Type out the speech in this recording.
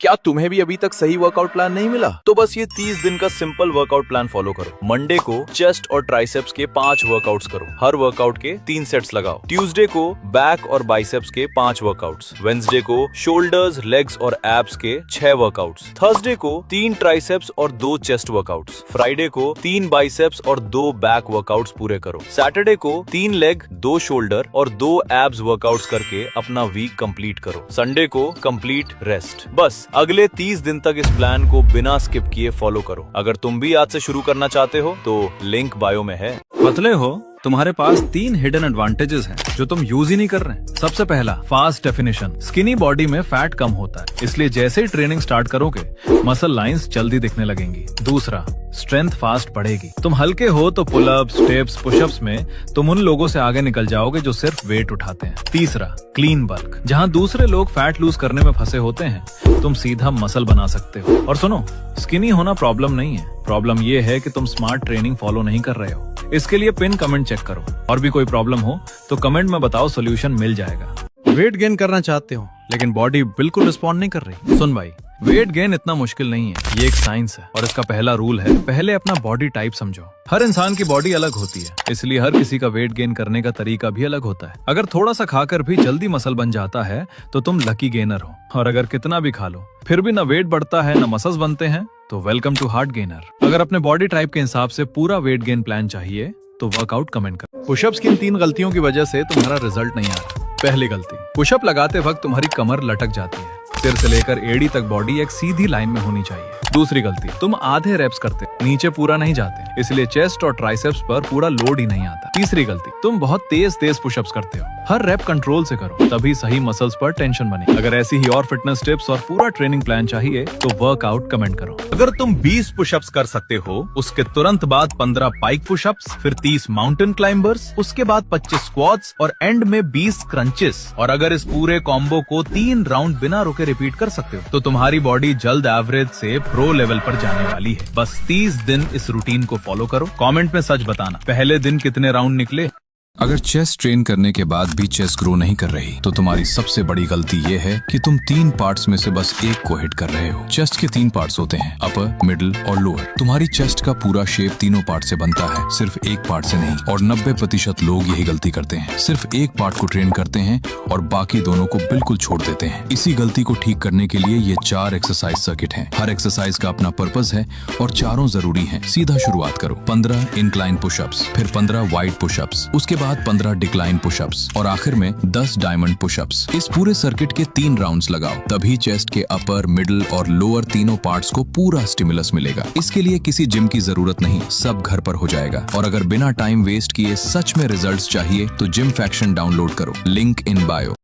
क्या तुम्हें भी अभी तक सही वर्कआउट प्लान नहीं मिला? तो बस ये 30 दिन का सिंपल वर्कआउट प्लान फॉलो करो। मंडे को चेस्ट और ट्राइसेप्स के 5 वर्कआउट्स करो। हर वर्कआउट के 3 सेट्स लगाओ। ट्यूसडे को बैक और बाइसेप्स के 5 वर्कआउट्स। वेडनेसडे को शोल्डर्स, लेग्स और एब्स के 6 वर्कआउट्स। थर्सडे को 3 ट्राइसेप्स और 2 चेस्ट वर्कआउट्स। फ्राइडे को 3 बाइसेप्स और 2 बैक वर्कआउट्स पूरे करो। सैटरडे को 3 लेग, 2 शोल्डर और 2 एब्स वर्कआउट्स करके अपना वीक कंप्लीट करो। संडे को कंप्लीट रेस्ट। बस अगले 30 दिन तक इस प्लान को बिना स्किप किए फॉलो करो। अगर तुम भी आज से शुरू करना चाहते हो तो लिंक बायो में है। पतले हो, तुम्हारे पास 3 हिडन एडवांटेजेस हैं जो तुम यूज ही नहीं कर रहे। सबसे पहला, फास्ट डेफिनेशन। स्किनी बॉडी में फैट कम होता है, इसलिए जैसे ही ट्रेनिंग स्टार्ट करोगे मसल लाइंस जल्दी दिखने लगेंगी। दूसरा, स्ट्रेंथ फास्ट बढ़ेगी। तुम हल्के हो तो पुलअप्स, स्टेप्स, पुशअप्स में तुम उन लोगों से आगे निकल जाओगे जो सिर्फ वेट उठाते हैं। तीसरा, क्लीन बल्क। जहाँ दूसरे लोग फैट लूज करने में फंसे होते हैं, तुम सीधा मसल बना सकते हो। और सुनो, स्किनी होना प्रॉब्लम नहीं है, प्रॉब्लम ये है कि तुम स्मार्ट ट्रेनिंग फॉलो नहीं कर रहे हो। इसके लिए पिन कमेंट चेक करो। और भी कोई प्रॉब्लम हो तो कमेंट में बताओ, सोल्यूशन मिल जाएगा। वेट गेन करना चाहते हो लेकिन बॉडी बिल्कुल रिस्पॉन्ड नहीं कर रही? सुन भाई, वेट गेन इतना मुश्किल नहीं है, ये एक साइंस है और इसका पहला रूल है, पहले अपना बॉडी टाइप समझो। हर इंसान की बॉडी अलग होती है, इसलिए हर किसी का वेट गेन करने का तरीका भी अलग होता है। अगर थोड़ा सा खाकर भी जल्दी मसल बन जाता है तो तुम लकी गेनर हो, और अगर कितना भी खा लो फिर भी ना वेट बढ़ता है ना मसल्स बनते हैं तो वेलकम टू हार्ड गेनर। अगर अपने बॉडी टाइप के हिसाब से पूरा वेट गेन प्लान चाहिए तो वर्कआउट कमेंट करो। पुशअप्स की इन 3 गलतियों की वजह से तुम्हारा रिजल्ट नहीं आ रहा। पहली गलती, पुशअप लगाते वक्त तुम्हारी कमर लटक जाती है। सिर से लेकर एड़ी तक बॉडी एक सीधी लाइन में होनी चाहिए। दूसरी गलती, तुम आधे रेप्स करते, नीचे पूरा नहीं जाते, इसलिए चेस्ट और ट्राइसेप्स पर पूरा लोड ही नहीं आता। तीसरी गलती, तुम बहुत तेज तेज पुशअप्स करते हो। हर रेप कंट्रोल से करो, तभी सही मसल्स पर टेंशन बने। अगर ऐसी ही और फिटनेस टिप्स और पूरा ट्रेनिंग प्लान चाहिए तो वर्कआउट कमेंट करो। अगर तुम 20 पुशअप्स कर सकते हो, उसके तुरंत बाद 15 पाइक पुशअप्स, फिर 30 माउंटेन क्लाइंबर्स, उसके बाद 25 स्क्वाट्स और एंड में 20 क्रंचेस, और अगर इस पूरे कॉम्बो को 3 राउंड बिना रुके रिपीट कर सकते हो तो तुम्हारी बॉडी जल्द एवरेज से प्रो लेवल पर जाने वाली है। बस 30 दिन इस रूटीन को फॉलो करो। कमेंट में सच बताना, पहले दिन कितने राउंड निकले। अगर चेस्ट ट्रेन करने के बाद भी चेस्ट ग्रो नहीं कर रही तो तुम्हारी सबसे बड़ी गलती ये है कि तुम 3 पार्ट्स में से बस एक को हिट कर रहे हो। चेस्ट के 3 पार्ट्स होते हैं, अपर, मिडिल और लोअर। तुम्हारी चेस्ट का पूरा शेप तीनों पार्ट से बनता है, सिर्फ एक पार्ट से नहीं। और 90% लोग यही गलती करते हैं, सिर्फ एक पार्ट को ट्रेन करते हैं और बाकी दोनों को बिल्कुल छोड़ देते हैं। इसी गलती को ठीक करने के लिए ये 4 एक्सरसाइज सर्किट हैं। हर एक्सरसाइज का अपना पर्पस है और चारों जरूरी हैं। सीधा शुरुआत करो। 15 इंक्लाइन पुशअप्स, फिर 15 वाइड पुशअप्स, उसके बाद 15 डिक्लाइन पुशअप्स और आखिर में 10 डायमंड पुशअप्स। इस पूरे सर्किट के 3 राउंड्स लगाओ, तभी चेस्ट के अपर, मिडिल और लोअर तीनों पार्ट्स को पूरा स्टिमुलस मिलेगा। इसके लिए किसी जिम की जरूरत नहीं, सब घर पर हो जाएगा। और अगर बिना टाइम वेस्ट किए सच में रिजल्ट्स चाहिए तो जिम फैक्शन डाउनलोड करो, लिंक इन बायो।